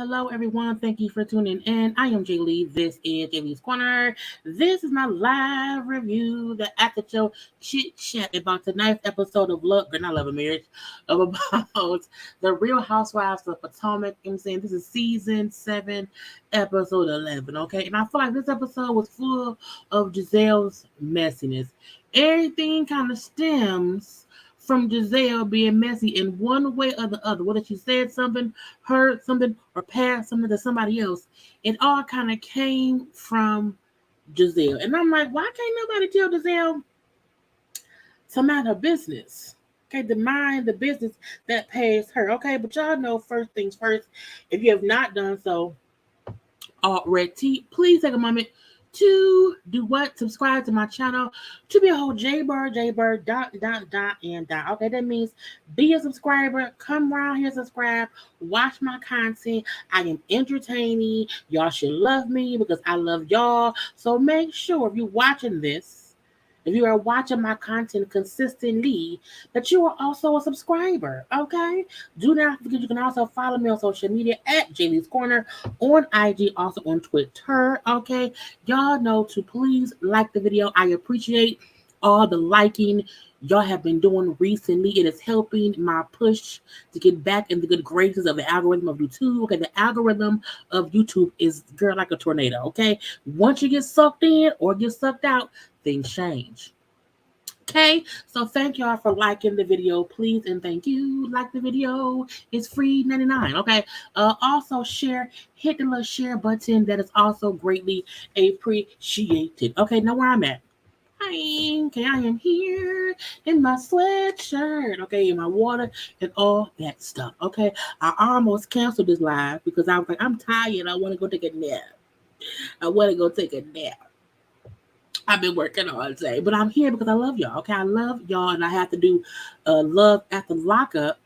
Hello, everyone. Thank you for tuning in. I am Jaylee. This is JayLeesCorner. This is my live review, the after show chit chat about tonight's episode of Love and Marriage, about the Real Housewives of Potomac. I'm saying this is season 7, episode 11. Okay, and I feel like this episode was full of Gizelle's messiness. Everything kind of stems from Gizelle being messy in one way or the other. Whether she said something, heard something, or passed something to somebody else, it all kind of came from Gizelle. And I'm like, why can't nobody tell Gizelle to mind her business? Okay, to mind the business that pays her. Okay, but y'all know first things first. If you have not done so already, please take a moment to do what? Subscribe to my channel to be a whole JayBird, and. Okay, that means be a subscriber. Come around here, subscribe, watch my content. I am entertaining. Y'all should love me because I love y'all. So make sure if you're watching this, if you are watching my content consistently, that you are also a subscriber, okay? Do not forget you can also follow me on social media at JayLeesCorner, on IG, also on Twitter, okay? Y'all know to please like the video. I appreciate all the liking y'all have been doing recently. It is helping my push to get back in the good graces of the algorithm of YouTube. Okay, the algorithm of YouTube is, girl, like a tornado, okay? Once you get sucked in or get sucked out, things change. Okay, so thank y'all for liking the video, please, and thank you. Like the video, it's free 99. Okay, also share, hit the little share button. That is also greatly appreciated. Okay, know where I'm at. Okay, I am here in my sweatshirt, okay, in my water and all that stuff. Okay, I almost canceled this live because I was like, I'm tired. I want to go take a nap. I've been working all day, but I'm here because I love y'all. Okay, I love y'all, and I have to do Love at the Lockup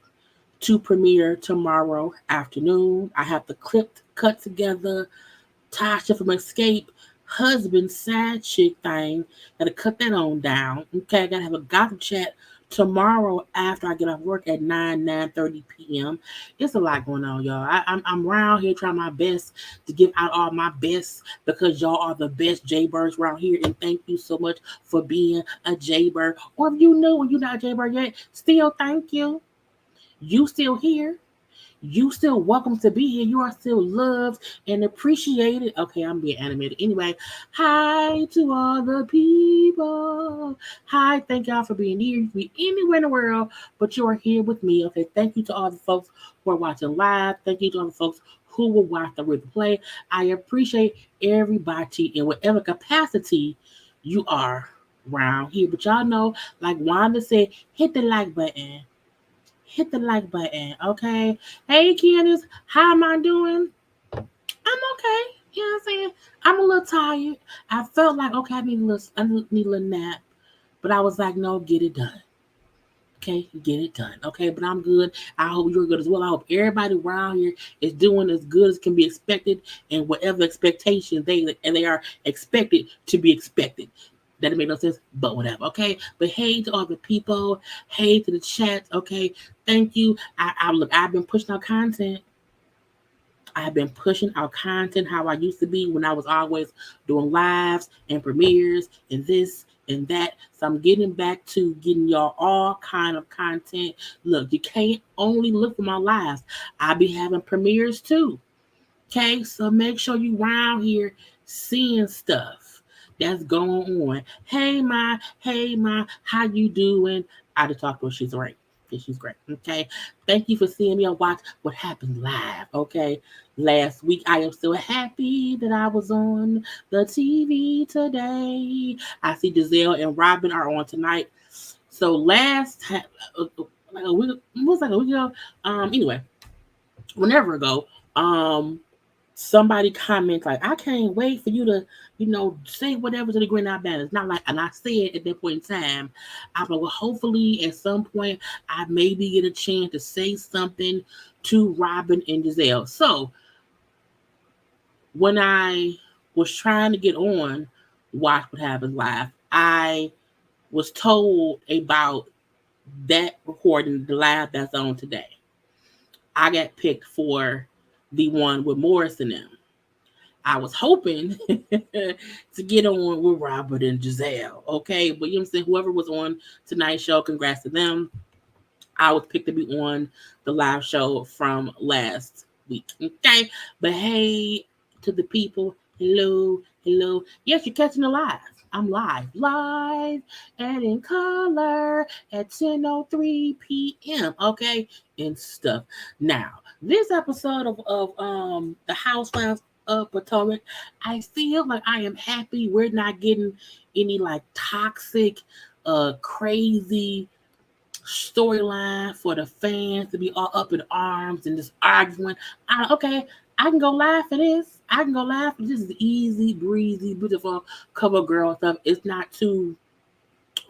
to premiere tomorrow afternoon. I have the cut together Tasha from Escape husband side chick thing. Gotta cut that on down. Okay, I gotta have a gossip chat tomorrow after I get off work at 9:30 p.m. It's a lot going on, y'all. I'm around here trying my best to give out all my best because y'all are the best JayBirds around here. And thank you so much for being a JayBird. Or if you know and you're not a JayBird yet, still thank you. You still here. You still welcome to be here. You are still loved and appreciated. Okay, I'm being animated. Anyway, hi to all the people. Hi, thank y'all for being here. You can be anywhere in the world, but you are here with me. Okay, thank you to all the folks who are watching live. Thank you to all the folks who will watch the replay. I appreciate everybody in whatever capacity you are around here. But y'all know, like Wanda said, hit the like button. Hit the like button, okay? Hey, Candiace, how am I doing? I'm okay. You know what I'm saying? I'm a little tired. I felt like okay, I need a little nap, but I was like, no, get it done. Okay, get it done. Okay, but I'm good. I hope you're good as well. I hope everybody around here is doing as good as can be expected, and whatever expectations they are expected to be expected. That didn't make no sense, but whatever. Okay, but hey to all the people, hey to the chat. Okay, thank you. I look. I've been pushing out content. I've been pushing out content how I used to be when I was always doing lives and premieres and this and that. So I'm getting back to getting y'all all kind of content. Look, you can't only look for my lives. I be having premieres too. Okay, so make sure you round here seeing stuff that's going on. Hey, how you doing? I just talked to her. She's great. Yeah, she's great. Okay, thank you for seeing me and watch what happened live. Okay, last week I am so happy that I was on the TV today. I see Gizelle and Robyn are on tonight. So last time, like a week, it was like a week ago. Anyway, whenever ago, um, somebody comments like, I can't wait for you to, say whatever to the Green Eye Banners. Not like, and I said at that point in time, I was like, well, hopefully at some point I maybe get a chance to say something to Robyn and Gizelle. So when I was trying to get on Watch What Happens Live, I was told about that recording, the live that's on today. I got picked for the one with Morris and them. I was hoping to get on with Robyn and Gizelle, okay? But you know what I'm saying? Whoever was on tonight's show, congrats to them. I was picked to be on the live show from last week, okay? But hey to the people, hello. Yes, you're catching it live. I'm live and in color at 10:03 p.m. Okay, and stuff. Now, this episode of the Housewives of Potomac, I feel like I am happy we're not getting any like toxic, crazy storyline for the fans to be all up in arms and just arguing. Okay, I can go live for this. I can go live for this. Is easy, breezy, beautiful cover girl stuff. It's not too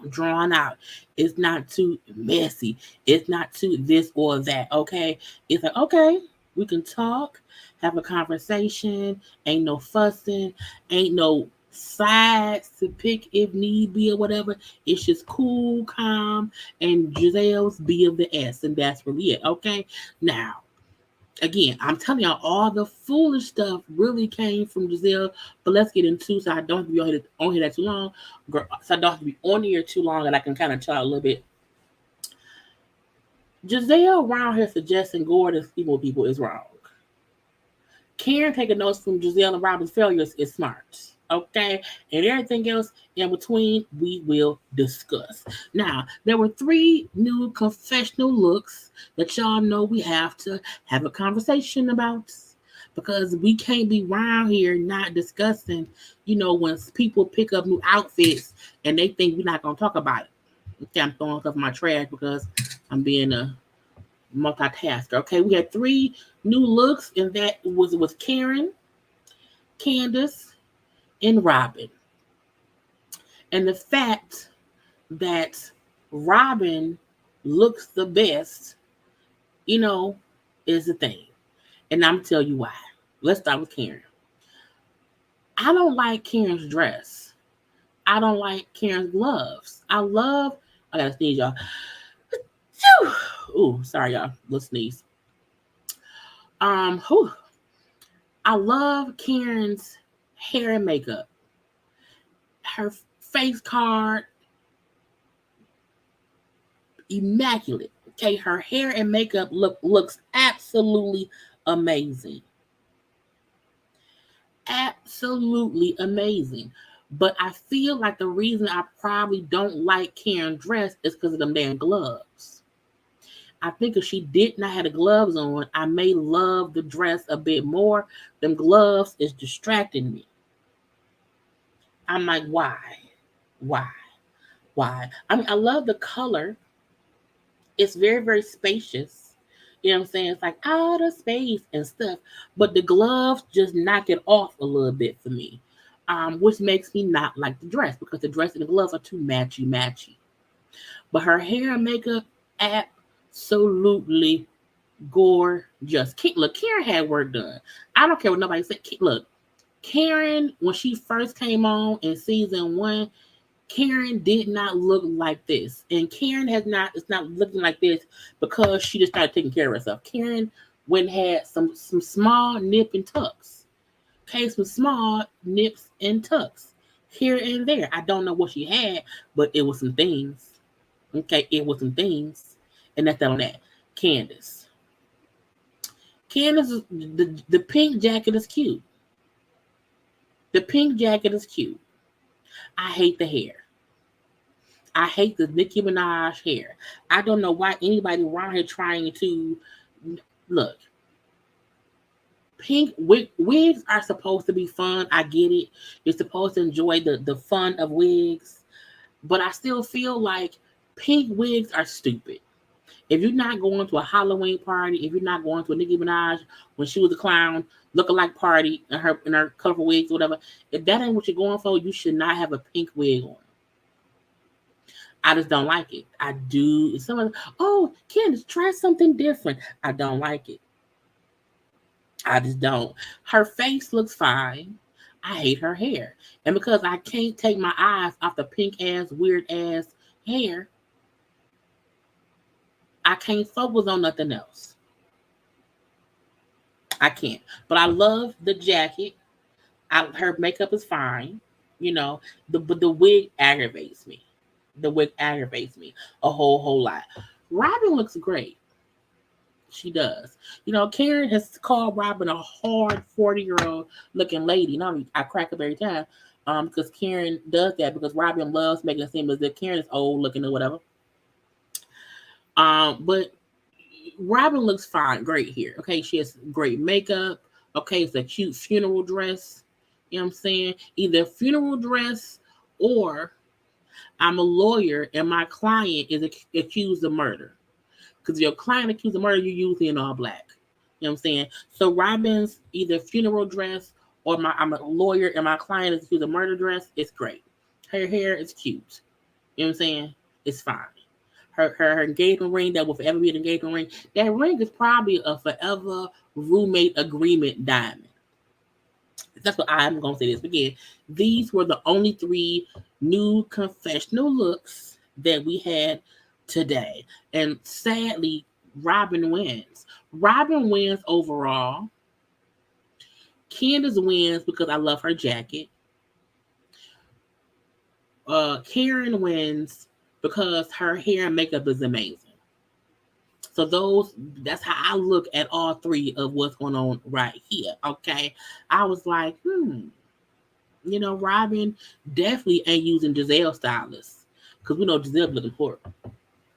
drawn out. It's not too messy. It's not too this or that. Okay, it's like okay, we can talk, have a conversation. Ain't no fussing. Ain't no sides to pick if need be or whatever. It's just cool, calm, and Giselle's B of the S, and that's really it. Okay, now again, I'm telling y'all, all the foolish stuff really came from Gizelle. But let's get into so I don't have to be on here that too long. So I don't have to be on here too long, and I can kind of tell a little bit. Gizelle around here suggesting Gordon sleeping with people is wrong. Karen taking notes from Gizelle and Robyn's failures is smart. Okay, and everything else in between we will discuss. Now, there were 3 new confessional looks that y'all know we have to have a conversation about because we can't be around here not discussing, when people pick up new outfits and they think we're not going to talk about it. Okay, I'm throwing stuff in my trash because I'm being a multitasker. Okay, we had 3 new looks, and that was with Karen, Candiace, and Robyn. And the fact that Robyn looks the best, is the thing. And I'm tell you why. Let's start with Karen. I don't like Karen's dress. I don't like Karen's gloves. I gotta sneeze, y'all. Ooh, sorry, y'all. Let's sneeze. I love Karen's hair and makeup. Her face card, immaculate. Okay, her hair and makeup looks absolutely amazing. Absolutely amazing. But I feel like the reason I probably don't like Karen's dress is because of them damn gloves. I think if she did not have the gloves on, I may love the dress a bit more. Them gloves is distracting me. I'm like, why? I mean, I love the color. It's very, very spacious. You know what I'm saying? It's like outer space and stuff. But the gloves just knock it off a little bit for me. Which makes me not like the dress because the dress and the gloves are too matchy matchy. But her hair and makeup, absolutely gorgeous. Look, Karen had work done. I don't care what nobody said. Look, Karen, when she first came on in season 1, Karen did not look like this. And Karen is not looking like this because she just started taking care of herself. Karen went and had some small nip and tucks. Okay, some small nips and tucks here and there. I don't know what she had, but it was some things. Okay, it was some things. And that's that on that. Candiace. Candiace, the pink jacket is cute. The pink jacket is cute. I hate the hair. I hate the Nicki Minaj hair. I don't know why anybody around here trying to look. Pink wigs are supposed to be fun. I get it. You're supposed to enjoy the fun of wigs. But I still feel like pink wigs are stupid. If you're not going to a Halloween party, if you're not going to a Nicki Minaj when she was a clown look-alike party in her colorful wigs or whatever, if that ain't what you're going for, you should not have a pink wig on. I just don't like it. I do. Someone, oh, Candiace, try something different. I don't like it. I just don't. Her face looks fine. I hate her hair. And because I can't take my eyes off the pink ass, weird ass hair, I can't focus on nothing else. I can't. But I love the jacket. Her makeup is fine. You know, but the wig aggravates me. The wig aggravates me a whole lot. Robyn looks great. She does. You know, Karen has called Robyn a hard 40-year-old looking lady. And I crack up every time because Karen does that because Robyn loves making it seem as if Karen is old looking or whatever. But Robyn looks fine, great here. Okay, she has great makeup. Okay, it's a cute funeral dress. You know what I'm saying? Either funeral dress or I'm a lawyer and my client is accused of murder. Because if your client accused of murder, you're usually in all black. You know what I'm saying? So Robyn's either funeral dress or I'm a lawyer and my client is accused of murder dress. It's great. Her hair is cute. You know what I'm saying? It's fine. Her engagement ring that will forever be an engagement ring. That ring is probably a forever roommate agreement diamond. That's what I'm going to say this. Again, these were the only 3 new confessional looks that we had today. And sadly, Robyn wins. Robyn wins overall. Candiace wins because I love her jacket. Karen wins because her hair and makeup is amazing. So that's how I look at all 3 of what's going on right here. Okay. I was like, you know, Robyn definitely ain't using Gizelle stylists. Because we know Gizelle looking horrible.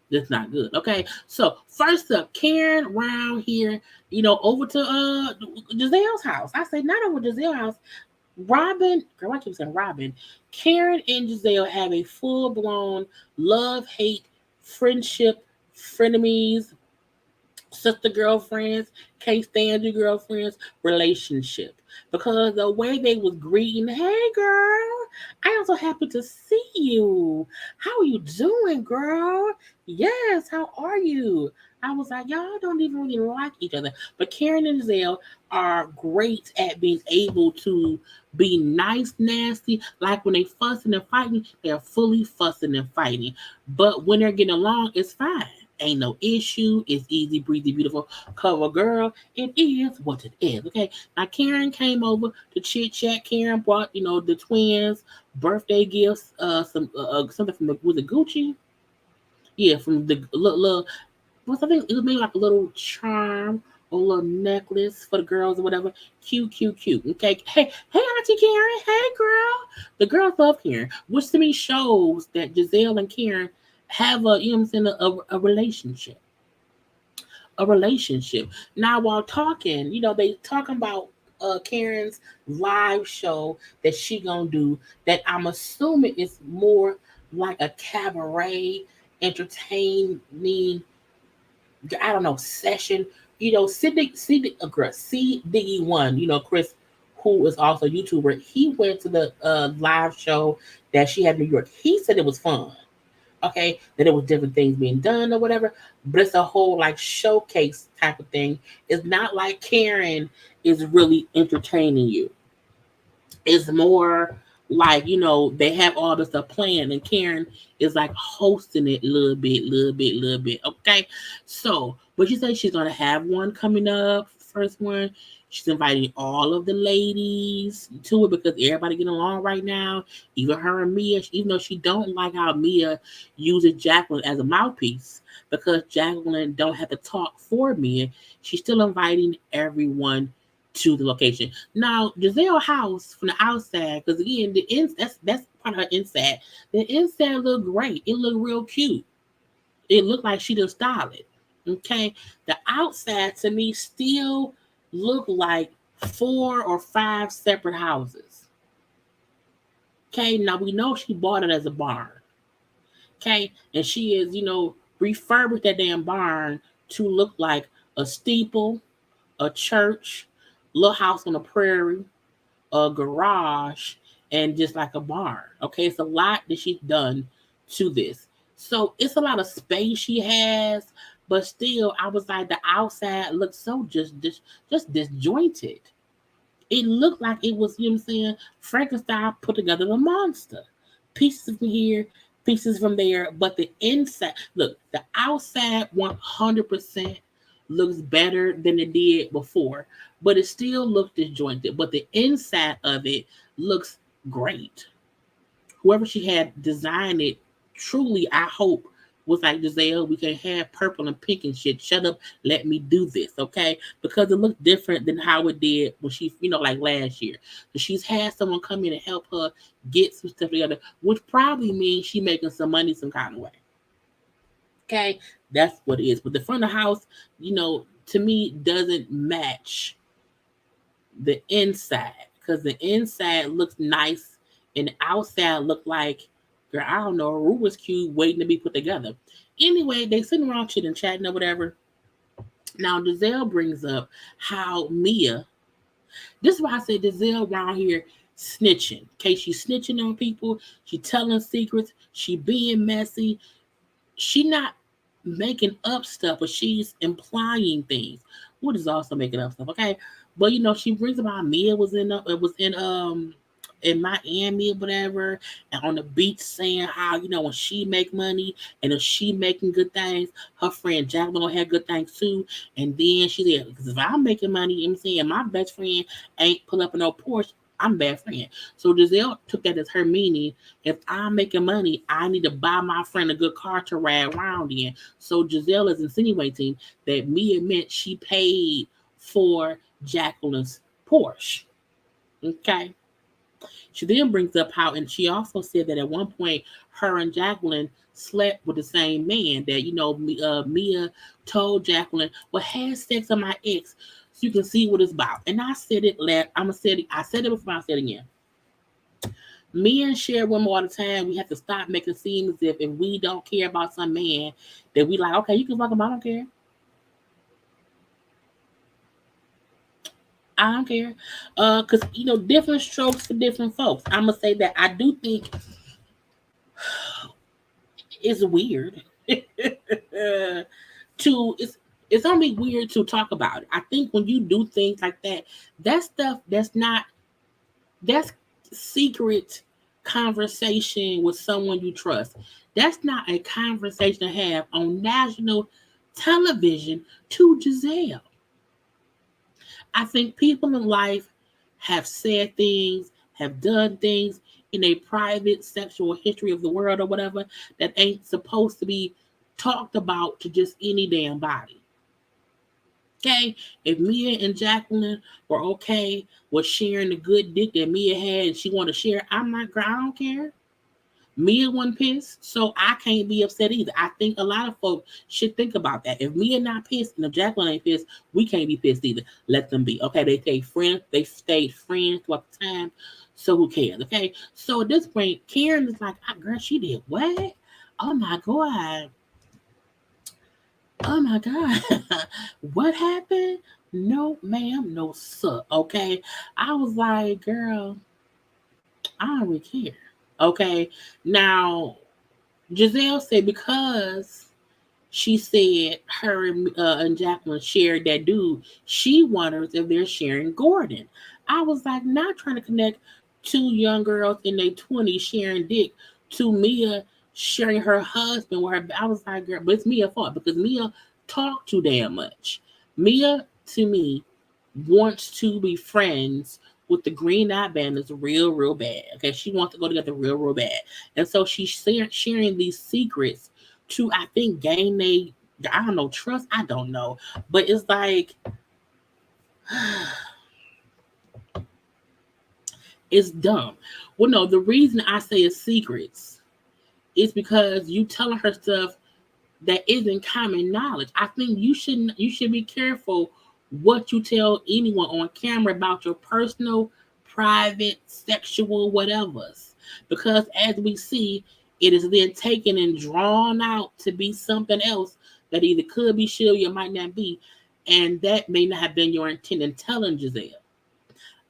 That's not good. Okay. So first up, Karen round here, you know, over to Gizelle's house. I say not over Gizelle's house. Robyn, girl, I keep saying Robyn. Karen and Gizelle have a full-blown love-hate, friendship, frenemies, sister girlfriends, can't stand your girlfriends relationship. Because the way they was greeting, hey girl, I am so happy to see you. How are you doing, girl? Yes, how are you? I was like, y'all don't even really like each other. But Karen and Gizelle are great at being able to be nice, nasty. Like when they fussing and fighting, they're fully fussing and fighting. But when they're getting along, it's fine. Ain't no issue. It's easy, breezy, beautiful. Cover girl. It is what it is. Okay. Now Karen came over to chit chat. Karen brought, you know, the twins birthday gifts. Something from was it Gucci? Yeah, from the little. I think it was maybe like a little charm or a little necklace for the girls or whatever. Cute. Okay. Hey, Auntie Karen. Hey, girl. The girls love Karen, which to me shows that Gizelle and Karen have a, you know what I'm saying, a relationship. A relationship. Now, while talking, you know, they talking about Karen's live show that she gonna do. That I'm assuming is more like a cabaret, entertaining I don't know, session. CD1, Chris, who is also a YouTuber, he went to the live show that she had in New York. He said it was fun. Okay, that it was different things being done or whatever, but it's a whole like showcase type of thing. It's not like Karen is really entertaining you. It's more like, they have all this stuff planned and Karen is like hosting it a little bit, little bit, little bit. Okay. So, but you say she's gonna have one coming up, first one. She's inviting all of the ladies to it because everybody getting along right now. Even her and Mia, even though she don't like how Mia uses Jacqueline as a mouthpiece, because Jacqueline don't have to talk for Mia, she's still inviting everyone to the location. Now, Gizelle house from the outside, because again, that's part of her inside. The inside looked great. It looked real cute. It looked like she done style it. Okay. The outside to me still looked like 4 or 5 separate houses. Okay. Now we know she bought it as a barn. Okay. And she is, refurbished that damn barn to look like a steeple, a church, little house on the prairie, a garage, and just like a barn. Okay, it's a lot that she's done to this. So it's a lot of space she has, but still, I was like, the outside looks so just disjointed. It looked like it was, you know what I'm saying, Frankenstein put together a monster. Pieces from here, pieces from there, but the inside, look, the outside 100% looks better than it did before, but it still looks disjointed. But the inside of it looks great. Whoever she had designed it, truly, I hope, was like, Gizelle, we can have purple and pink and shit. Shut up, let me do this, okay? Because it looks different than how it did when she, like last year. So she's had someone come in and help her get some stuff together, which probably means she making some money some kind of way. Okay, that's what it is. But the front of the house, to me, doesn't match the inside because the inside looks nice and the outside look like, girl, I don't know, a Rubik's cube waiting to be put together. Anyway, they sitting around chit and chatting or whatever. Now Gizelle brings up how Mia. This is why I say Gizelle around here snitching. Okay, she's snitching on people. She telling secrets. She being messy. She not making up stuff, but she's implying things. What is also making up stuff, okay? But she brings about Mia was in Miami or whatever, and on the beach saying how when she make money and if she making good things, her friend Jacqueline gonna have good things too. And then she said, because if I'm making money, I'm saying my best friend ain't pull up in no Porsche. I'm a bad friend. So Gizelle took that as her meaning. If I'm making money, I need to buy my friend a good car to ride around in. So Gizelle is insinuating that Mia meant she paid for Jacqueline's Porsche. Okay. She then brings up how, and she also said that at one point, her and Jacqueline slept with the same man. That Mia told Jacqueline, "Well, have sex on my ex, so you can see what it's about." And I said it last. I said it before. I said it again. Me and share women all the time. We have to stop making it seem as if we don't care about some man, that we like, okay, you can fuck him, I don't care. I don't care. Cause different strokes for different folks. I'm gonna say that I do think it's weird to it's only weird to talk about it. I think when you do things like that, that stuff that's secret conversation with someone you trust. That's not a conversation to have on national television to Gizelle. I think people in life have said things, have done things in a private sexual history of the world or whatever that ain't supposed to be talked about to just any damn body. Okay, if Mia and Jacqueline were okay with sharing the good dick that Mia had and she wanted to share, I'm not, I don't care. Mia wasn't pissed, so I can't be upset either. I think a lot of folks should think about that. If Mia not pissed and if Jacqueline ain't pissed, we can't be pissed either. Let them be. Okay, they stayed friends throughout the time. So who cares? Okay. So at this point, Karen is like, girl, she did what? Oh my God. Oh my God. What happened? No, ma'am, no, sir. Okay. I was like, girl, I don't really care. Okay. Now, Gizelle said because she said her and Jacqueline shared that dude, she wonders if they're sharing Gordon. I was like, not trying to connect two young girls in their 20s sharing dick to Mia sharing her husband with her. I was like, girl, but it's Mia's fault because Mia talked too damn much. Mia, to me, wants to be friends with the Green Eye Bandits real, real bad. Okay, she wants to go together real, real bad. And so she's sharing these secrets to, I think, gain I don't know, trust. I don't know. But it's like, it's dumb. Well, no, the reason I say it's secrets is because you telling her stuff that isn't common knowledge. I think you should be careful what you tell anyone on camera about your personal, private, sexual whatevers. Because as we see, it is then taken and drawn out to be something else that either could be, should, or might not be. And that may not have been your intent in telling Gizelle.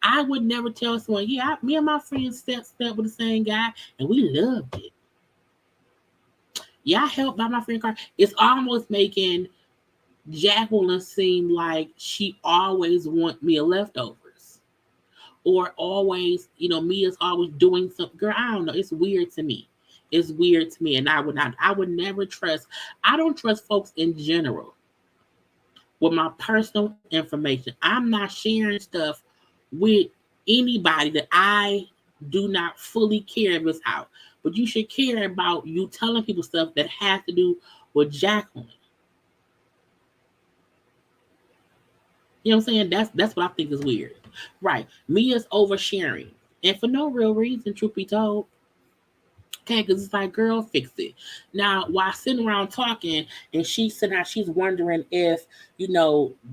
I would never tell someone, yeah, me and my friends slept with the same guy and we loved it. Yeah, I helped buy my friend car. It's almost making Jacqueline seem like she always want Mia leftovers. Or always, Mia's always doing something. Girl, I don't know. It's weird to me. It's weird to me. And I would never trust. I don't trust folks in general with my personal information. I'm not sharing stuff with anybody that I do not fully care if it's out. But you should care about you telling people stuff that has to do with Jacqueline. You know what I'm saying? That's what I think is weird. Right. Mia's oversharing. And for no real reason, truth be told. Okay, because it's like, girl, fix it. Now, while sitting around talking, and she's sitting out, she's wondering if,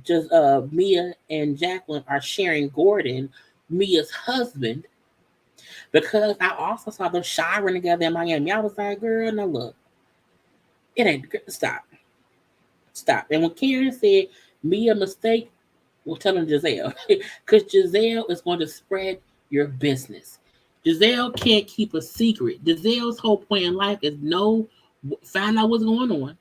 just Mia and Jacqueline are sharing Gordon, Mia's husband, because I also saw them showering together in Miami. I was like, girl, no, look, it ain't, stop. Stop. And when Karen said Mia mistake, well, telling Gizelle, because Gizelle is going to spread your business. Gizelle can't keep a secret. Gizelle's whole point in life is find out what's going on,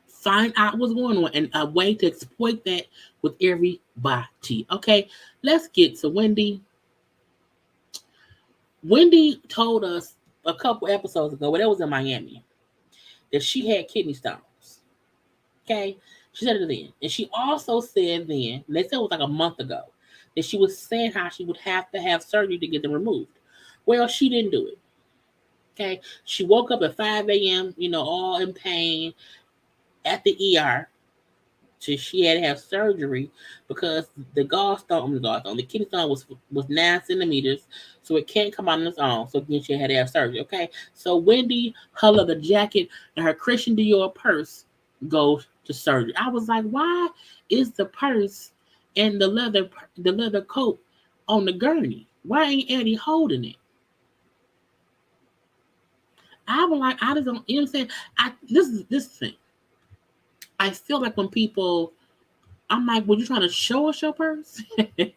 find out what's going on, and a way to exploit that with everybody. Okay, let's get to Wendy. Wendy told us a couple episodes ago, when it was in Miami, that she had kidney stones. Okay, she said it then. And she also said then, and they said it was like a month ago, that she was saying how she would have to have surgery to get them removed. Well, she didn't do it. Okay. She woke up at 5 a.m., all in pain at the ER. So she had to have surgery because the kidney stone was 9 centimeters, so it can't come out on its own. So again, she had to have surgery. Okay. So Wendy, her leather jacket, and her Christian Dior purse go to surgery. I was like, why is the purse and the leather coat on the gurney? Why ain't Eddie holding it? I was like, I just don't, you know what I'm saying? This thing. I feel like when people, I'm like, were you trying to show us your purse? Why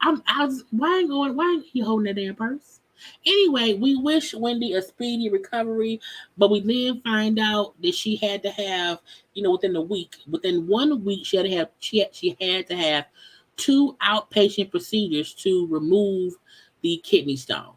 ain't he holding that damn purse? Anyway, we wish Wendy a speedy recovery, but we then find out that she had to have, within 1 week, she had to have two outpatient procedures to remove the kidney stone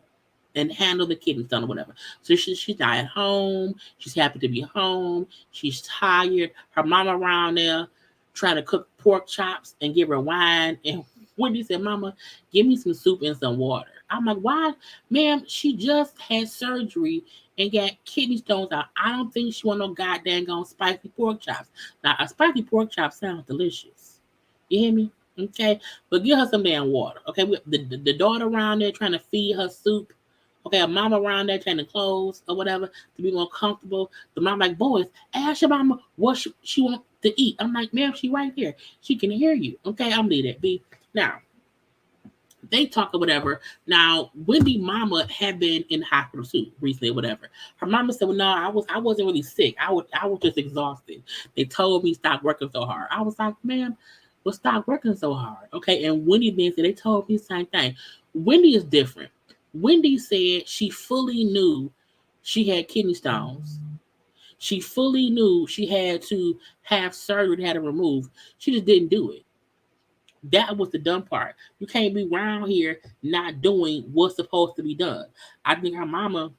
and handle the kidney stone or whatever. So she's not at home. She's happy to be home. She's tired. Her mama around there trying to cook pork chops and give her wine. And Wendy said, Mama, give me some soup and some water. I'm like, why? Ma'am, she just had surgery and got kidney stones out. I don't think she want no goddamn gone spicy pork chops. Now, a spicy pork chop sounds delicious. You hear me? Okay. But give her some damn water. Okay. The daughter around there trying to feed her soup. Okay, a mama around there trying to clothes or whatever to be more comfortable. The mom like, boys, ask your mama what she want to eat. I'm like, ma'am, she right here. She can hear you. Okay, I'm leave that be. Now, They talk or whatever. Now, Wendy mama had been in the hospital too recently or whatever. Her mama said, well, no, I wasn't really sick. I was just exhausted. They told me stop working so hard. I was like, ma'am, well, stop working so hard. Okay. And Wendy then said they told me the same thing. Wendy is different. Wendy said she fully knew she had kidney stones. She fully knew she had to have surgery, had to remove. She just didn't do it. That was the dumb part. You can't be around here not doing what's supposed to be done. I think her mama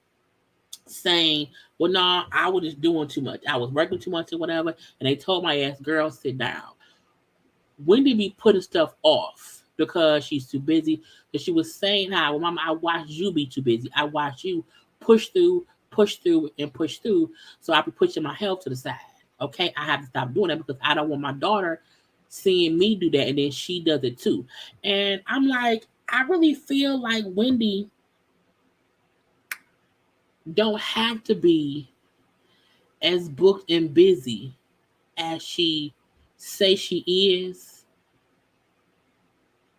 saying, well, no, I was just doing too much. I was working too much or whatever. And they told my ass, girl, sit down. Wendy be putting stuff off because she's too busy. But she was saying how, well, mama, I watched you be too busy. I watched you push through, and push through. So I be pushing my health to the side. Okay, I have to stop doing that because I don't want my daughter seeing me do that and then she does it too. And I'm like, I really feel like Wendy don't have to be as booked and busy as she say she is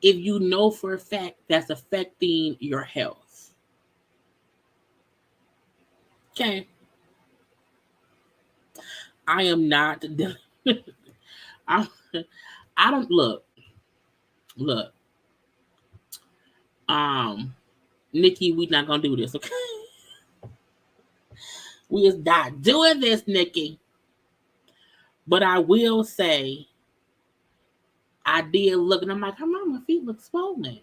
if you know for a fact that's affecting your health. Okay. I am not I, I don't look. Nikki, we not gonna do this, okay? We is not doing this, Nikki. But I will say, I did look, and I'm like, her mama feet look swollen.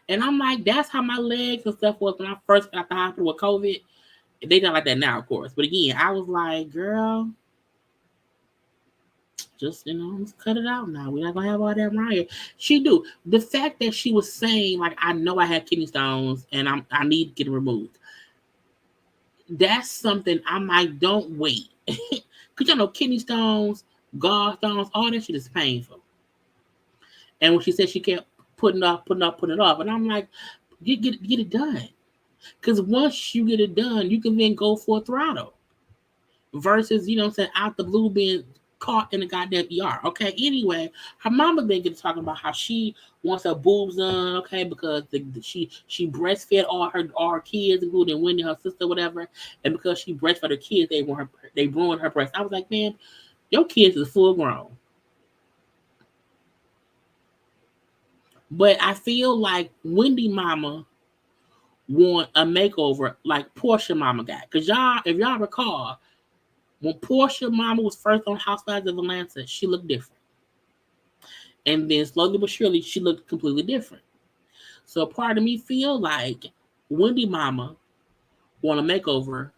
And I'm like, that's how my legs and stuff was when I first got the hospital with COVID. They not like that now, of course. But again, I was like, girl, just, let's cut it out now. We're not going to have all that around here. She do. The fact that she was saying, like, I know I had kidney stones and I need to get it removed. That's something I'm like, don't wait. Because y'all know kidney stones, gallstones, all that shit is painful. And when she said she kept putting it off, and I'm like, get it done. Because once you get it done, you can then go for a throttle. Versus, out the blue being caught in the goddamn ER. Okay, anyway, her mama then gets talking about how she wants her boobs done, okay, because she breastfed all her kids, including Wendy, her sister, whatever, and because she breastfed her kids, they ruined her breast. I was like, man, your kids is full grown. But I feel like Wendy mama want a makeover like Portia mama got. Because if y'all recall, when Portia mama was first on Housewives of Atlanta, she looked different. And then slowly but surely, she looked completely different. So part of me feel like Wendy mama want a makeover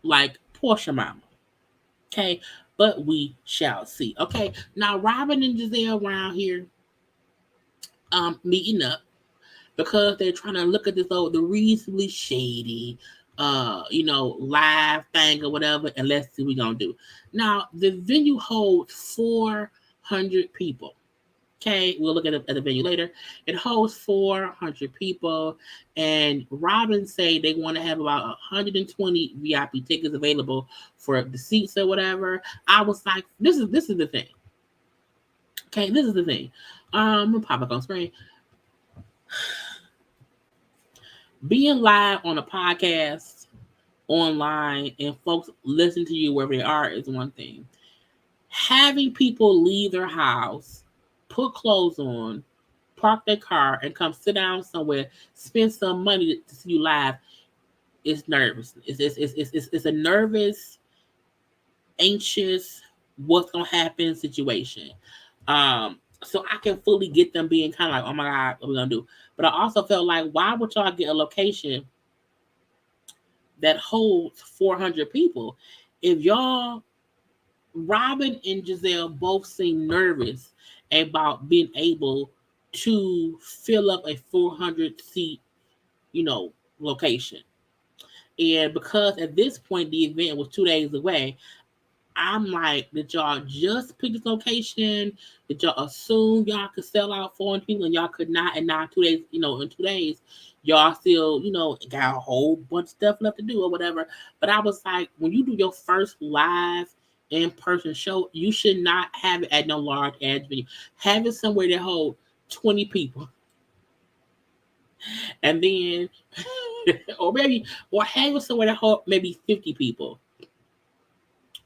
like Portia mama. Okay, but we shall see. Okay, now Robyn and Gizelle around here meeting up because they're trying to look at the reasonably shady live thing or whatever, and let's see what we're gonna do. Now, the venue holds 400 people. Okay, we'll look at the venue later. It holds 400 people, and Robyn say they want to have about 120 VIP tickets available for the seats or whatever. I was like, this is the thing. Okay, this is the thing. I'm gonna pop up on screen. Being live on a podcast, online, and folks listen to you wherever they are is one thing. Having people leave their house, put clothes on, park their car, and come sit down somewhere, spend some money to see you live is nervous. It's a nervous, anxious, what's gonna happen situation. So I can fully get them being kind of like, oh my God, what are we gonna do? But I also felt like, why would y'all get a location that holds 400 people? If y'all, Robyn and Gizelle both seem nervous about being able to fill up a 400 seat, location. And because at this point the event was 2 days away, I'm like, did y'all just pick this location? Did y'all assume y'all could sell out 400 people and y'all could not? And now 2 days, in 2 days, y'all still, got a whole bunch of stuff left to do or whatever. But I was like, when you do your first live in-person show, you should not have it at no large ass venue. Have it somewhere that hold 20 people. And then, or hang with somewhere that hold maybe 50 people.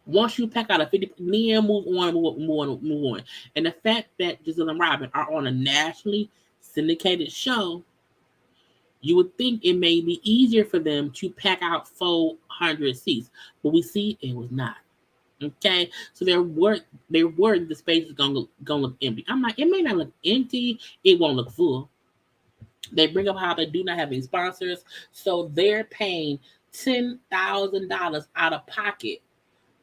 Once you pack out a 50, then move on. And the fact that Gizelle and Robyn are on a nationally syndicated show, you would think it may be easier for them to pack out 400 seats, but we see it was not. Okay, so they're worried the space is gonna look empty. I'm like, it may not look empty, it won't look full. They bring up how they do not have any sponsors, so they're paying $10,000 out of pocket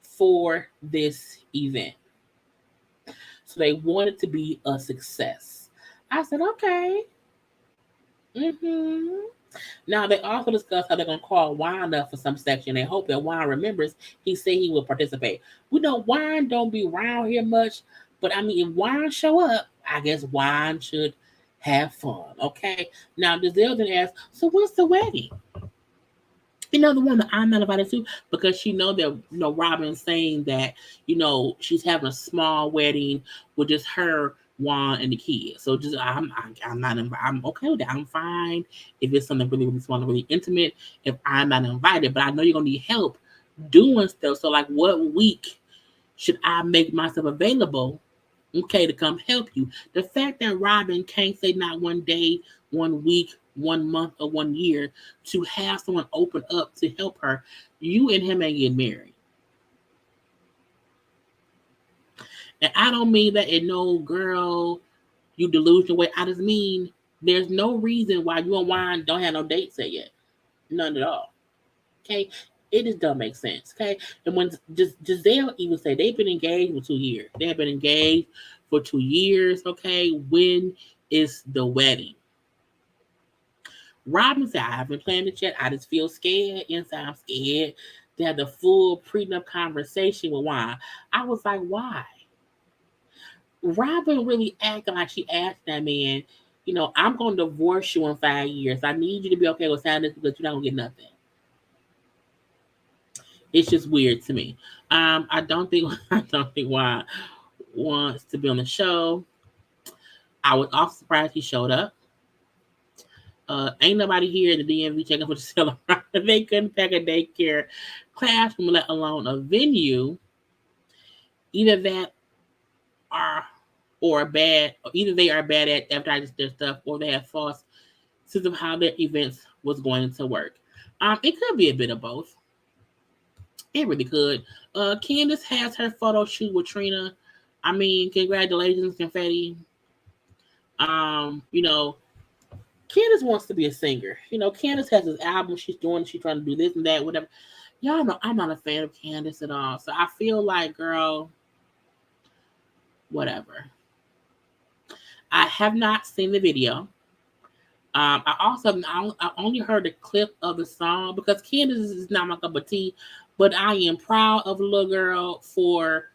for this event. So they want it to be a success. I said, okay. Mm-hmm. Now they also discuss how they're gonna call Juan up for some section. They hope that Juan remembers he said he will participate. We know Juan don't be around here much, but I mean, if Juan show up, I guess Juan should have fun. Okay. Now Gizelle then asks, so what's the wedding? The one that I'm not invited to, because she know that Robyn's saying that she's having a small wedding with just her, Juan, and the kids. So just I'm not I'm okay with that. I'm fine if it's something really really small and really intimate. If I'm not invited, but I know you're gonna need help doing stuff. So like, what week should I make myself available? Okay, to come help you. The fact that Robyn can't say not one day, 1 week, 1 month, or 1 year to have someone open up to help her, you and him ain't getting married. And I don't mean that in no girl, you delusional way. I just mean there's no reason why you and Juan don't have no dates set yet. None at all. Okay? It just don't make sense. Okay? And when Gizelle even say they've been engaged for 2 years. They have been engaged for 2 years. Okay? When is the wedding? Robyn said, I haven't planned it yet. I just feel scared. Inside, I'm scared to have the full prenup conversation with Juan. I was like, why? Robyn really acting like she asked that man, I'm going to divorce you in 5 years. I need you to be okay with signing this because you're not going to get nothing. It's just weird to me. I don't think Juan wants to be on the show. I was also surprised he showed up. Ain't nobody here in the DMV checking for the seller. They couldn't pack a daycare classroom, let alone a venue. Either that either they are bad at advertising their stuff, or they have false sense of how their events was going to work. It could be a bit of both. It really could. Candiace has her photo shoot with Trina. I mean, congratulations, confetti. Candiace wants to be a singer. Candiace has this album she's trying to do this and that, whatever. Y'all know I'm not a fan of Candiace at all. So I feel like, girl, whatever. I have not seen the video. I only heard a clip of the song because Candiace is not my cup of tea, but I am proud of the little girl for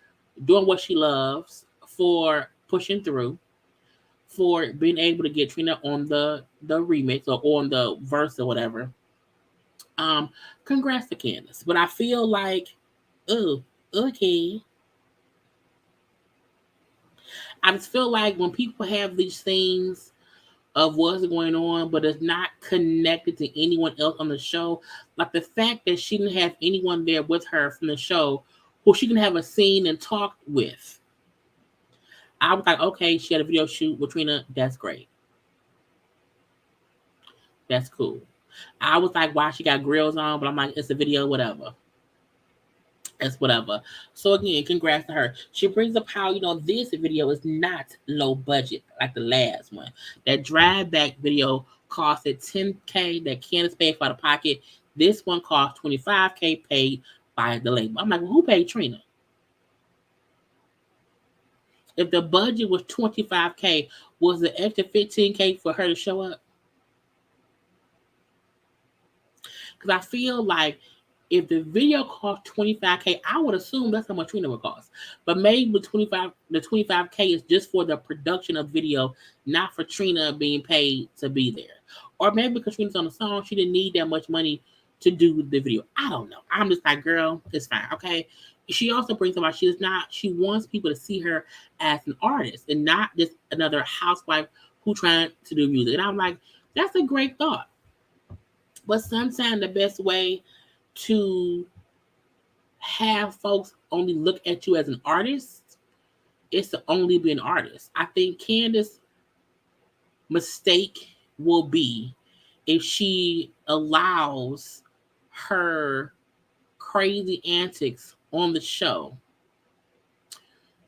doing what she loves, for pushing through, for being able to get Trina on the remix or on the verse or whatever. Congrats to Candiace. But I feel like, okay. I just feel like when people have these things of what's going on, but it's not connected to anyone else on the show, like the fact that she didn't have anyone there with her from the show who she can have a scene and talk with. I was like, okay, she had a video shoot with Trina. That's great. That's cool. I was like, why she got grills on? But I'm like, it's a video, whatever. It's whatever. So again, congrats to her. She brings up how, this video is not low budget like the last one. That drive back video costed $10K that Candiace paid for out of pocket. This one cost $25K paid by the label. I'm like, well, who paid Trina? If the budget was $25K, was the extra $15K for her to show up? Because I feel like if the video cost $25K, I would assume that's how much Trina would cost. But maybe the $25K is just for the production of video, not for Trina being paid to be there. Or maybe because Trina's on the song, she didn't need that much money to do the video. I don't know. I'm just like, girl, it's fine, okay? She also brings up she wants people to see her as an artist and not just another housewife who trying to do music. And I'm like, That's a great thought. But sometimes the best way to have folks only look at you as an artist is to only be an artist. I think Candiace's mistake will be if she allows her crazy antics on the show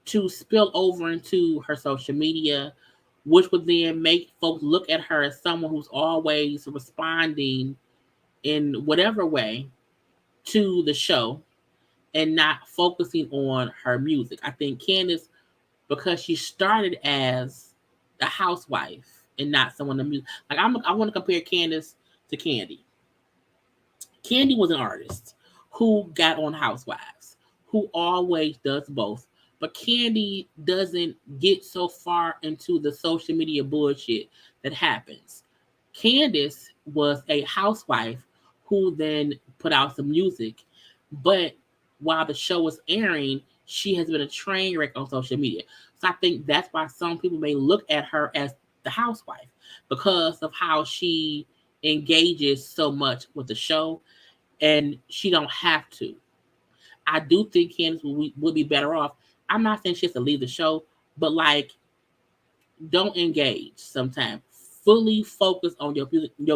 to spill over into her social media, which would then make folks look at her as someone who's always responding in whatever way to the show and not focusing on her music. I think Candiace, because she started as a housewife and not someone in music, like I want to compare Candiace to Candy. Candy was an artist who got on Housewives, who always does both. But Candy doesn't get so far into the social media bullshit that happens. Candiace was a housewife who then put out some music, but while the show was airing, she has been a train wreck on social media. So I think that's why some people may look at her as the housewife because of how she engages so much with the show, and she don't have to. I do think Candiace would be better off. I'm not saying she has to leave the show, but like, don't engage sometimes. Fully focus on your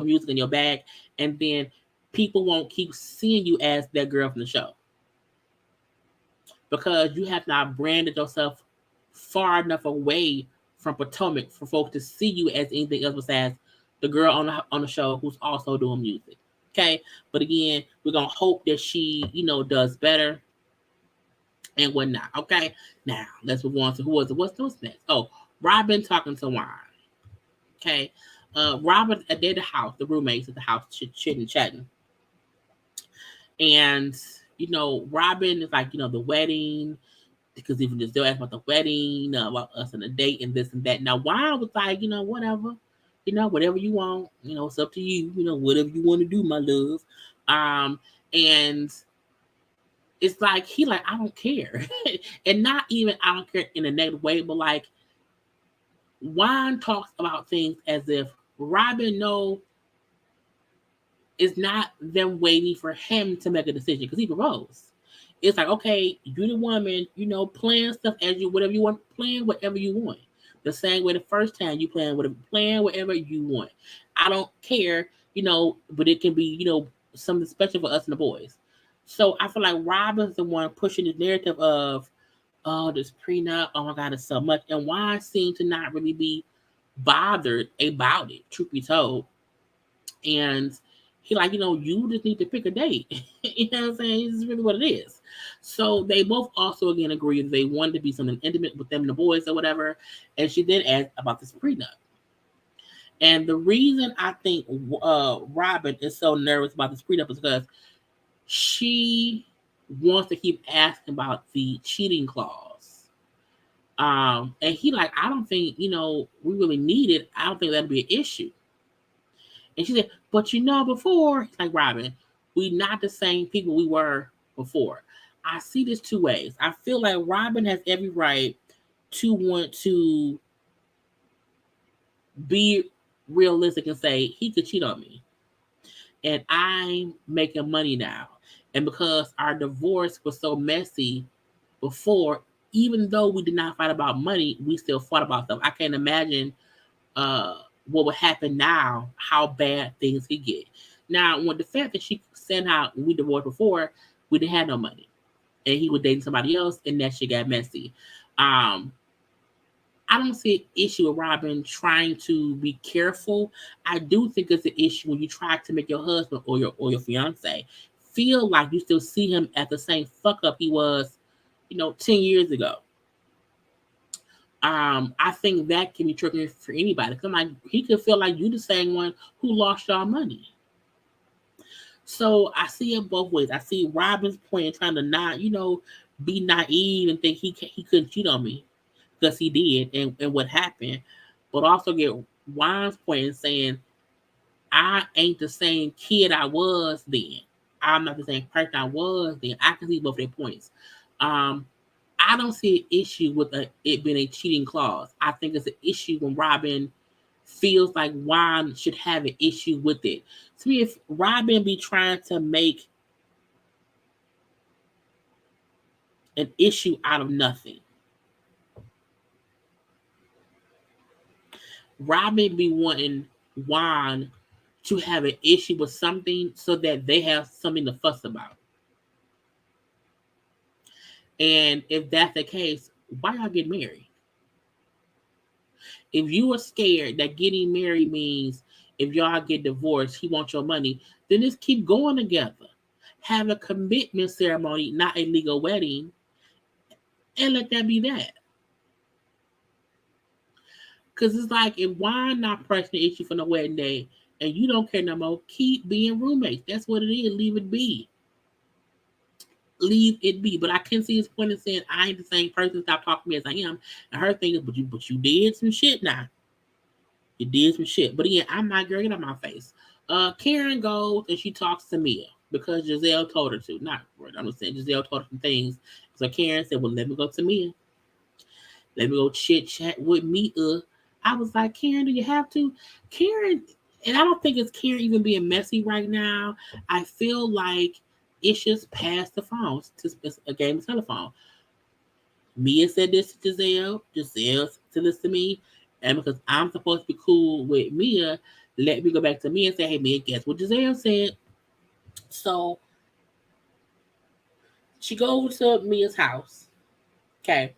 music and your bag, and then people won't keep seeing you as that girl from the show because you have not branded yourself far enough away from Potomac for folks to see you as anything else besides the girl on the show who's also doing music. Okay, but again, we're gonna hope that she, does better and whatnot. Okay, now let's move on to who was it? What's next? Oh, Robyn talking to Juan. Okay, Robyn at the house, the roommates at the house, chitting, chatting, and Robyn is like, the wedding, because even just still asked about the wedding, about us and the date and this and that. Now Juan was like, whatever. Whatever you want, it's up to you, whatever you want to do, my love. And it's like, he like, I don't care. And not even, I don't care in a negative way, but like, Juan talks about things as if Robyn know it's not them waiting for him to make a decision because he proposed. It's like, okay, you're the woman, plan stuff as you, whatever you want, plan whatever you want. The same way the first time you plan whatever you want. I don't care, but it can be, something special for us and the boys. So I feel like Robyn's the one pushing the narrative of, oh, this prenup, oh my God, it's so much. And why seem to not really be bothered about it, truth be told. And he like, you just need to pick a date. You know what I'm saying? This is really what it is. So they both also again agree that they wanted to be something intimate with them and the boys or whatever. And she then asked about this prenup. And the reason I think Robyn is so nervous about this prenup is because she wants to keep asking about the cheating clause. And he like, I don't think, we really need it. I don't think that'd be an issue. And she said, but before, like, Robyn, we not the same people we were before. I see this two ways. I feel like Robyn has every right to want to be realistic and say, he could cheat on me. And I'm making money now. And because our divorce was so messy before, even though we did not fight about money, we still fought about stuff. I can't imagine what would happen now, how bad things could get. Now, when the fact that she said how we divorced before, we didn't have no money. And he was dating somebody else, and that shit got messy. I don't see an issue with Robyn trying to be careful. I do think it's an issue when you try to make your husband or your fiance feel like you still see him at the same fuck up he was, 10 years ago. I think that can be triggering for anybody. Because like, he could feel like you the same one who lost y'all money. So I see it both ways. I see Robyn's point in trying to not, be naive and think he couldn't cheat on me because he did and what happened. But also get Juan's point in saying, I ain't the same kid I was then. I'm not the same person I was then. I can see both their points. I don't see an issue with it being a cheating clause. I think it's an issue when Robyn feels like Juan should have an issue with it. To me, if Robyn be trying to make an issue out of nothing, Robyn be wanting Juan to have an issue with something so that they have something to fuss about. And if that's the case, why y'all get married? If you are scared that getting married means if y'all get divorced, he wants your money, then just keep going together. Have a commitment ceremony, not a legal wedding, and let that be that. Because it's like, if why not pressing the issue for the wedding day and you don't care no more, keep being roommates. That's what it is. Leave it be. Leave it be. But I can see his point in saying, I ain't the same person. Stop talking to me as I am. And her thing is, but you did some shit now. You did some shit. But again, I'm not girl, get out my face. Karen goes and she talks to Mia because Gizelle told her to. Not, I'm just saying, Gizelle told her some things. So Karen said, well, let me go to Mia. Let me go chit chat with Mia. I was like, Karen, do you have to? Karen, and I don't think it's Karen even being messy right now. I feel like it's just past the phone. It's a game of telephone. Mia said this to Gizelle. Gizelle said this to me. And because I'm supposed to be cool with Mia, let me go back to Mia and say, hey, Mia, guess what Gizelle said? So she goes to Mia's house. Okay.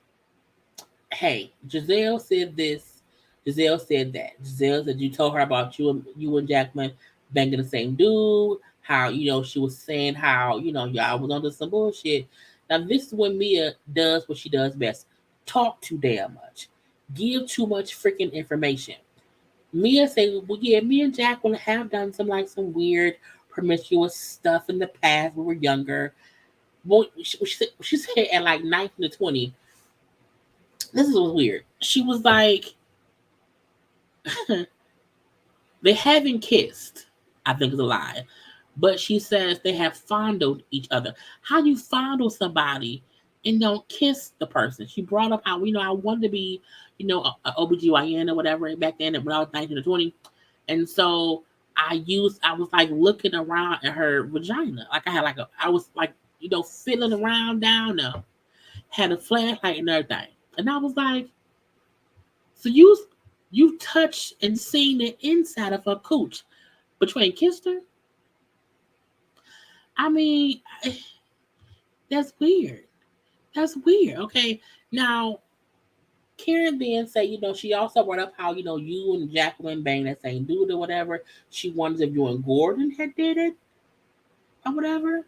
Hey, Gizelle said this. Gizelle said that. Gizelle said you told her about you and Jacqueline banging the same dude. How, she was saying how, y'all was under some bullshit. Now, this is when Mia does what she does best. Talk too damn much. Give too much freaking information. Mia said, well, yeah, me and Jacqueline have done some weird promiscuous stuff in the past when we were younger. Well, she said at like 19 to 20. This is what's weird. She was like, they haven't kissed. I think it's a lie. But she says they have fondled each other. How you fondle somebody and don't kiss the person? She brought up how, I wanted to be, a OBGYN or whatever back then when I was 19 or 20. And so I was like looking around at her vagina. Like I was fiddling around down there. Had a flashlight and everything. And I was like, so you touched and seen the inside of her cooch, but you ain't kissed her? I mean, that's weird. That's weird. Okay. Now, Karen then say, she also brought up how, you and Jacqueline banged that same dude or whatever. She wonders if you and Gordon had did it or whatever.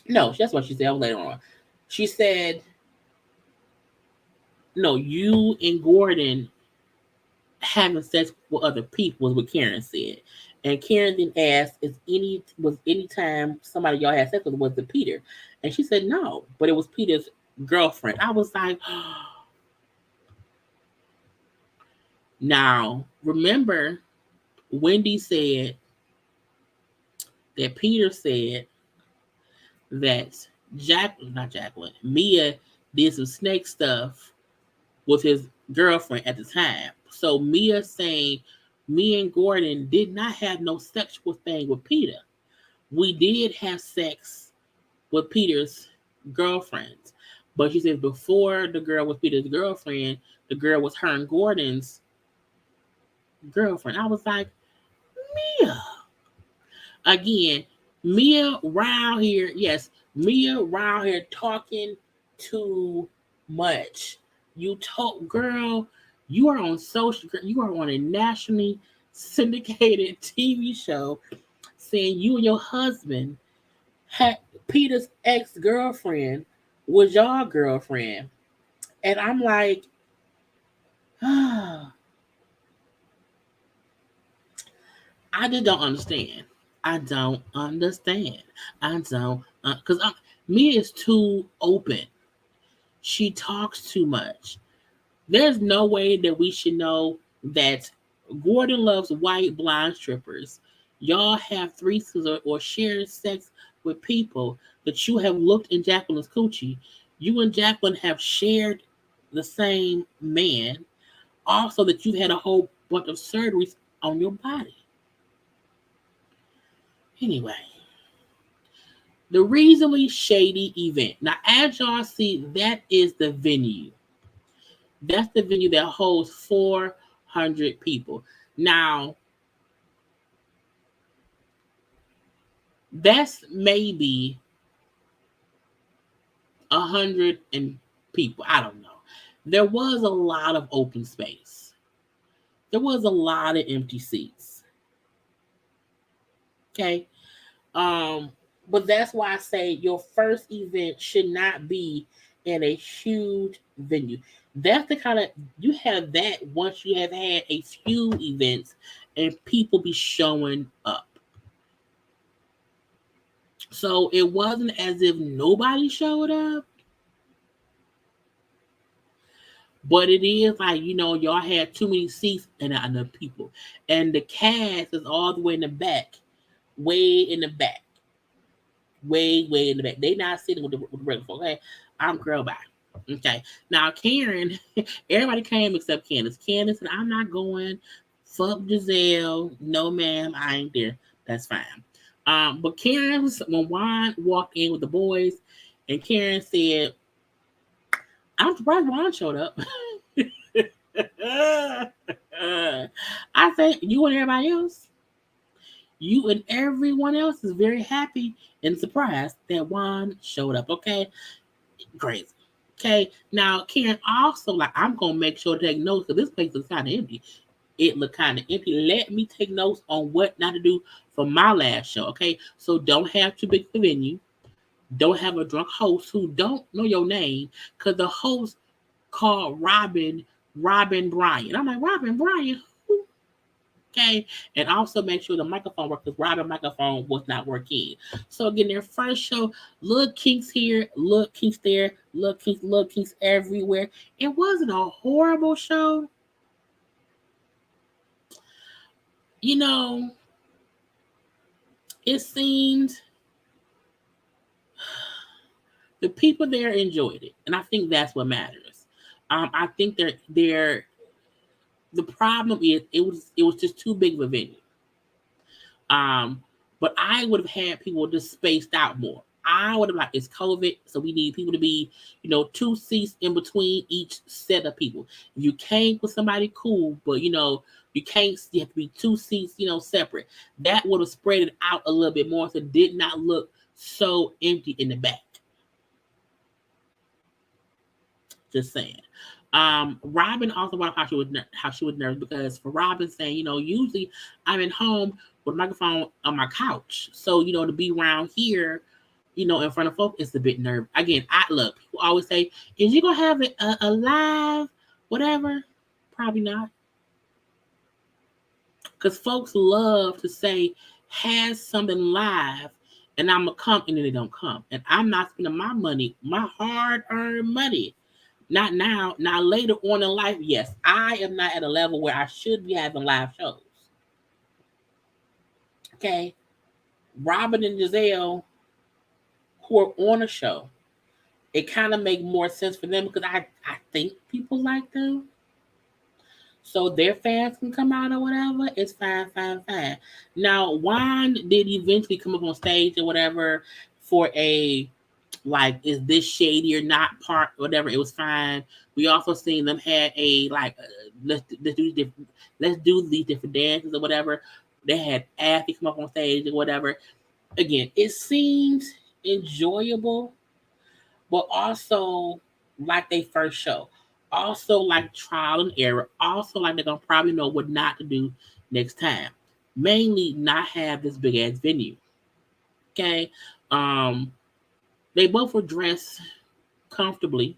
No, that's what she said later on. She said, no, you and Gordon having sex with other people was what Karen said. And Karen then asked, was any time somebody y'all had sex with, was it Peter? And she said no, but it was Peter's girlfriend. I was like, now remember, Wendy said that Peter said that Mia did some snake stuff with his girlfriend at the time. So Mia saying me and Gordon did not have no sexual thing with Peter. We did have sex with Peter's girlfriends. But she said before the girl was Peter's girlfriend, the girl was her and Gordon's girlfriend. I was like, Mia. Again, Mia around here, yes, Mia around here talking too much. You told, girl, you are on a nationally syndicated TV show saying you and your husband had Peter's ex-girlfriend was your girlfriend. And I'm like, I just don't understand. I don't understand. Because Mia is too open. She talks too much. There's no way that we should know that Gordon loves white blonde strippers. Y'all have threesomes or shared sex with people that you have looked in Jacqueline's coochie. You and Jacqueline have shared the same man. Also, that you've had a whole bunch of surgeries on your body. Anyway, the reasonably shady event. Now, as y'all see, that is the venue. That's the venue that holds 400 people. Now, that's maybe 100 people. I don't know. There was a lot of open space. There was a lot of empty seats. Okay. But that's why I say your first event should not be in a huge venue. That's the kind of, you have that once you have had a few events and people be showing up. So it wasn't as if nobody showed up, but it is like, y'all had too many seats and not enough people. And the cast is all the way in the back, way in the back. Way in the back. They not sitting with the regular folks. Okay, I'm girl bye. Okay, now Karen, everybody came except Candiace. Candiace said, "I'm not going. Fuck Gizelle. No, ma'am, I ain't there. That's fine." But Karen, when Juan walked in with the boys, and Karen said, "I'm surprised Juan showed up." I said, "You and everybody else." You and everyone else is very happy and surprised that Juan showed up. Okay, crazy. Okay, now Karen also I'm gonna make sure to take notes because this place is kind of empty. It looked kind of empty. Let me take notes on what not to do for my last show. Okay, so don't have too big of a venue. Don't have a drunk host who don't know your name because the host called Robyn Bryan. I'm like, Robyn Bryan. Okay, and also make sure the microphone works because Robyn's microphone was not working. So again, their first show, little kinks here, little kinks there, little kinks everywhere. It wasn't a horrible show. It seemed the people there enjoyed it, and I think that's what matters. I think they're the problem is it was just too big of a venue. But I would have had people just spaced out more. I would have it's COVID, so we need people to be, 2 seats in between each set of people. If you came with somebody cool, but you can't. You have to be 2 seats, separate. That would have spread it out a little bit more, so it did not look so empty in the back. Just saying. Robyn also brought up how she was nervous because for Robyn saying, usually I'm at home with a microphone on my couch. So, to be around here, in front of folks, it's a bit nerve. Again, look, people always say, is you gonna have a live whatever? Probably not. Because folks love to say, has something live, and I'm gonna come, and then they don't come. And I'm not spending my money, my hard-earned money. Not now. Now later on in life, yes, I am not at a level where I should be having live shows. Okay. Robyn and Gizelle, who are on a show, it kind of make more sense for them because I think people like them. So their fans can come out or whatever. It's fine. Now, Juan did eventually come up on stage or whatever for a is this shady or not part, whatever. It was fine. We also seen them had a let's do these different dances or whatever. They had athletes come up on stage or whatever. Again, it seemed enjoyable, but also like they first show. Also like trial and error. Also like they're gonna probably know what not to do next time. Mainly not have this big ass venue. Okay. They both were dressed comfortably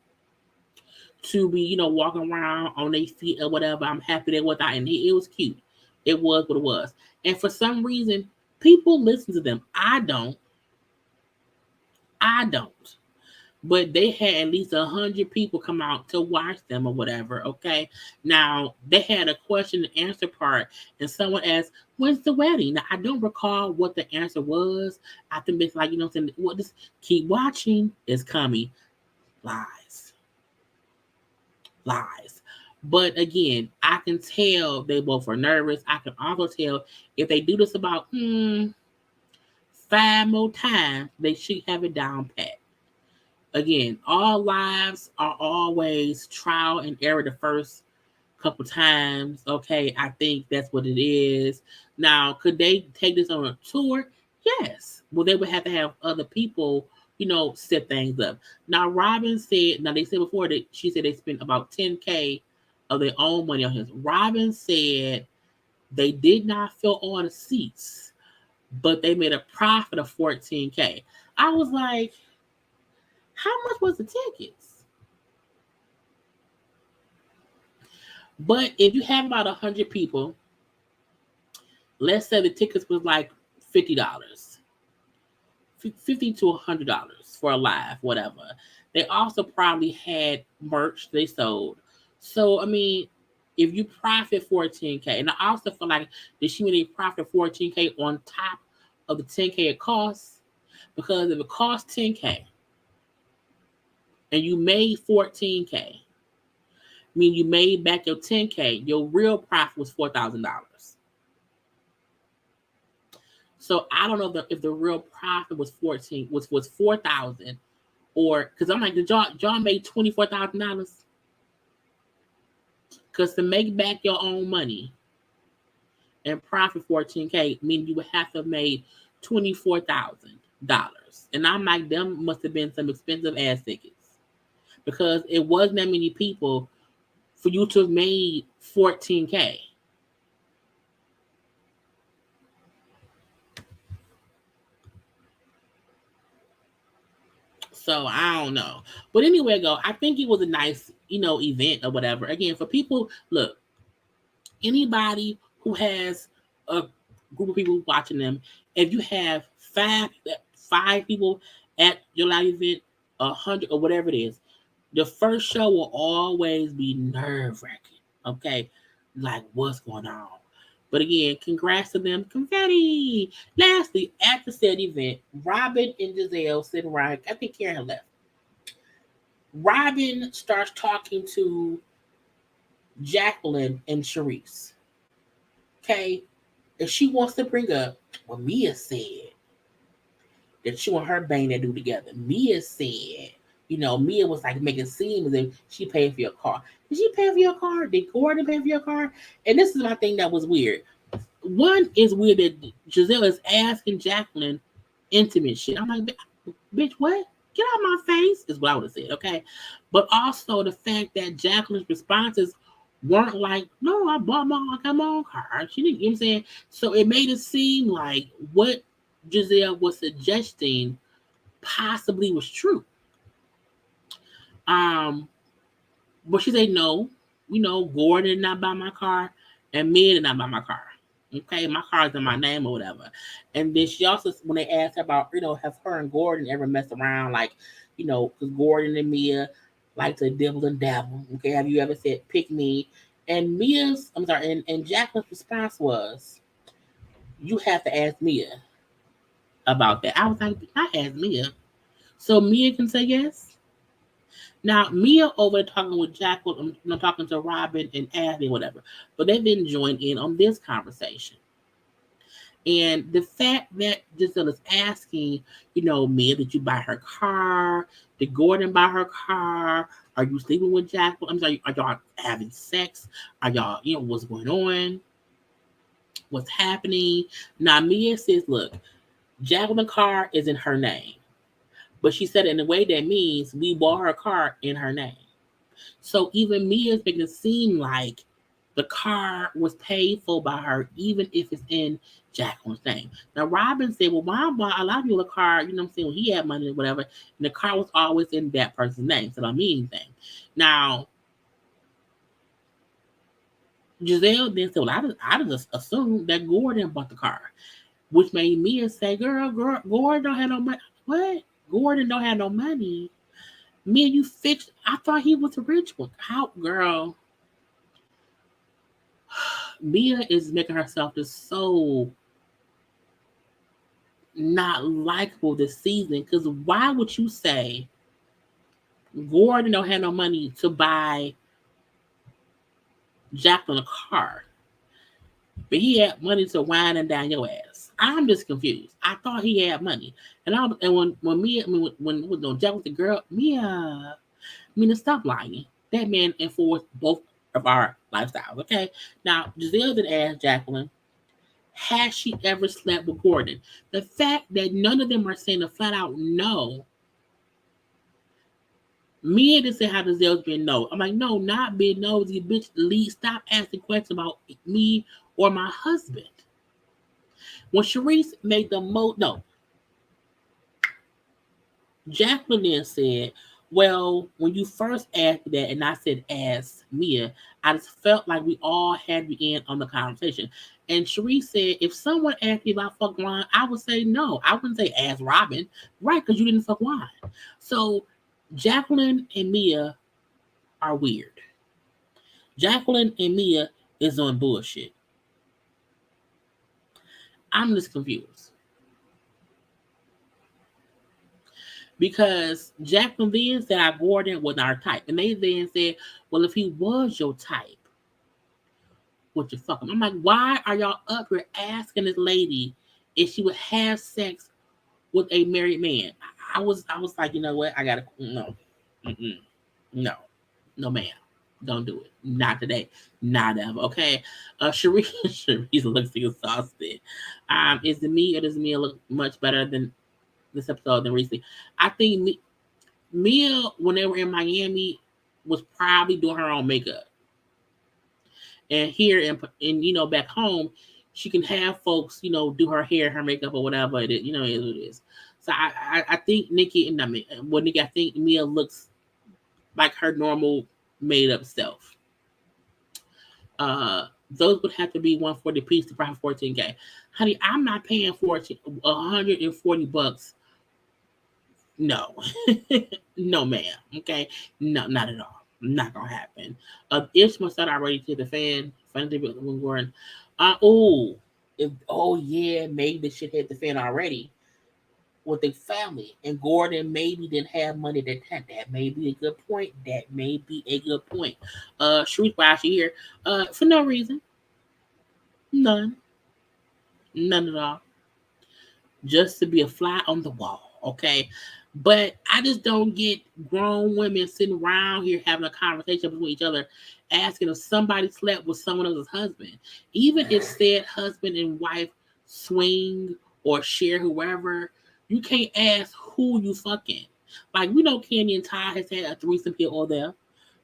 to be, walking around on their feet or whatever. I'm happy they were out, and it was cute. It was what it was. And for some reason, people listen to them. I don't. But they had at least 100 people come out to watch them or whatever. Okay. Now they had a question and answer part, and someone asked, "When's the wedding?" Now I don't recall what the answer was. I think it's saying, "Well, just keep watching. It's coming." Lies. But again, I can tell they both are nervous. I can also tell if they do this about 5 more times, they should have it down pat. Again, all lives are always trial and error the first couple times. Okay, I think that's what it is. Now, could they take this on a tour? Yes. Well, they would have to have other people, set things up. Now, Robyn said, now they said before that she said they spent about 10K of their own money on his. Robyn said they did not fill all the seats, but they made a profit of 14K. I was like, how much was the tickets? But if you have about 100 people, let's say the tickets was like $50, $50 to $100 for a live, whatever. They also probably had merch they sold. So, I mean, if you profit 14K, and I also feel like that she made a profit 14K on top of the 10K it costs, because if it costs 10K and you made 14K, I mean, you made back your 10K, your real profit was $4,000. So I don't know if the real profit was 4,000, or because I'm like, did y'all made $24,000? Because to make back your own money and profit 14K, meaning you would have to have made $24,000. And I'm like, them must have been some expensive ass tickets, because it wasn't that many people for you to have made 14K. So I don't know. But anyway, I think it was a nice, event or whatever. Again, for people, look, anybody who has a group of people watching them, if you have five people at your live event, 100 or whatever it is, the first show will always be nerve-wracking. Okay? Like, what's going on? But again, congrats to them. Confetti. Lastly, at the said event, Robyn and Gizelle sitting around. I think Karen had left. Robyn starts talking to Jacqueline and Sharice. Okay? If she wants to bring up what Mia said, that she and her bang that do together. Mia said, Mia was like making scenes as if she paid for your car. Did she pay for your car? Did Gordon pay for your car? And this is my thing that was weird. One is weird that Gizelle is asking Jacqueline intimate shit. I'm like, bitch, what? Get out of my face, is what I would have said, okay? But also the fact that Jacqueline's responses weren't like, no, I got my own car. She didn't, you know what I'm saying? So it made it seem like what Gizelle was suggesting possibly was true. But she said, no, Gordon did not buy my car and Mia did not buy my car. Okay, my car's in my name or whatever. And then she also, when they asked her about, have her and Gordon ever messed around, like, because Gordon and Mia like to dibble and dabble. Okay, have you ever said, pick me? And and Jacqueline's response was, you have to ask Mia about that. I was like, I asked Mia. So Mia can say yes? Now, Mia over talking with Jacqueline, talking to Robyn and Abby, whatever. But they didn't join in on this conversation. And the fact that Gizelle is asking, Mia, did you buy her car? Did Gordon buy her car? Are you sleeping with Jacqueline? I'm sorry, are y'all having sex? Are y'all, what's going on? What's happening? Now, Mia says, look, Jacqueline's car is in her name. But she said it in a way that means we bought her car in her name. So even Mia's making it seem like the car was paid for by her, even if it's in Jacqueline's name. Now, Robyn said, well, why bought a lot of people a car, when he had money or whatever, and the car was always in that person's name. So that means anything. Now, Gizelle then said, well, I just assumed that Gordon bought the car, which made Mia say, girl, Gordon don't have no money. What? Gordon don't have no money. Mia, you fixed. I thought he was a rich one. How, girl? Mia is making herself just so not likable this season. Because why would you say Gordon don't have no money to buy Jacqueline a car, but he had money to wine and dine your ass. I'm just confused. I thought he had money, and when me when Jack was the girl, Mina, stop lying. That man enforced both of our lifestyles. Okay, now Gizelle did ask Jacqueline, has she ever slept with Gordon? The fact that none of them are saying a flat out no. Me didn't say how Gizelle's been no. I'm like, no, not being nosy, bitch. Lee, stop asking questions about me or my husband. When Sharice made the no, Jacqueline then said, well, when you first asked that and I said ask Mia, I just felt like we all had to be in on the conversation. And Sharice said, if someone asked me about fuck wine, I would say no. I wouldn't say ask Robyn, right? Because you didn't fuck wine. So Jacqueline and Mia are weird. Jacqueline and Mia is on bullshit. I'm just confused. Because Jacqueline then said our Gordon was our type. And they then said, well, if he was your type, would you fuck him? I'm like, why are y'all up here asking this lady if she would have sex with a married man? I was like, you know what? I gotta no. Mm-mm. No, ma'am. Don't do it. Not today. Not ever. Okay. Sharice looks exhausted. Is the me or does Mia look much better than this episode than recently? I think Mia, when they were in Miami, was probably doing her own makeup. And here in back home, she can have folks, do her hair, her makeup, or whatever it is, is what it is. So I think I think Mia looks like her normal made up self. Those would have to be $140 piece to profit $14K. Honey, I'm not paying $140. No, no, ma'am. Okay, no, not at all. Not gonna happen. If my son already to the fan going, yeah, maybe the shit hit the fan already with the family, and Gordon maybe didn't have money to that. That may be a good point. Sharice, why she here? For no reason. None at all. Just to be a fly on the wall, okay? But I just don't get grown women sitting around here having a conversation between each other, asking if somebody slept with someone else's husband. Even if said husband and wife swing or share whoever, you can't ask who you fucking. Like, we know Candy and Ty has had a threesome here or there.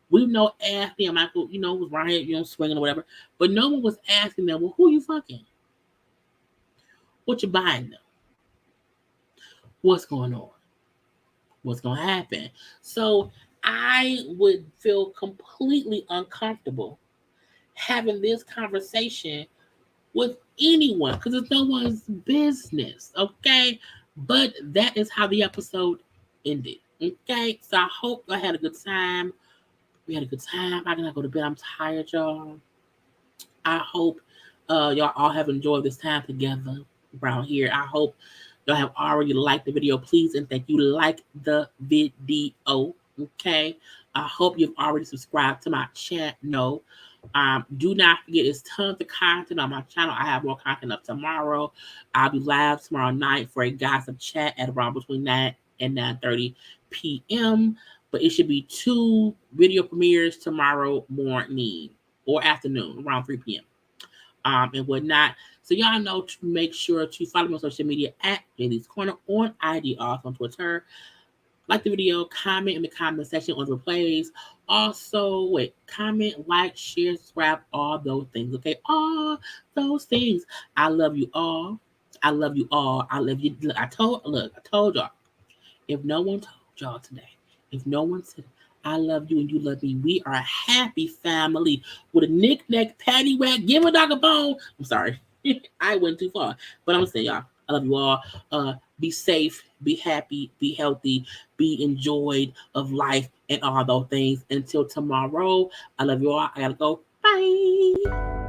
We know Ashley and Michael, was right here, swinging or whatever. But no one was asking them, well, who you fucking? What you buying them? What's going on? What's going to happen? So I would feel completely uncomfortable having this conversation with anyone because it's no one's business, okay? But that is how the episode ended, okay? So I hope I had a good time. We had a good time. I gotta go to bed. I'm tired, y'all. I hope y'all all have enjoyed this time together around here. I hope y'all have already liked the video. Please and thank you. Like the video, okay? I hope you've already subscribed to my channel. Do not forget, it's tons of content on my channel. I have more content up tomorrow. I'll be live tomorrow night for a gossip chat at around between 9 and 9:30 p.m. But it should be 2 video premieres tomorrow morning or afternoon around 3 p.m. And whatnot. So y'all know to make sure to follow me on social media at JayLeesCorner on IG, also on Twitter. Like the video, comment in the comment section on the replays. Also, comment, like, share, subscribe, all those things. Okay, all those things. I love you all. I love you all. I love you. Look, I told y'all. If no one told y'all today, if no one said I love you and you love me, we are a happy family with a knick-knack, paddywhack, give a dog a bone. I'm sorry. I went too far. But I'm saying, y'all, I love you all. Be safe, be happy, be healthy, be enjoyed of life and all those things. Until tomorrow, I love you all. I gotta go. Bye.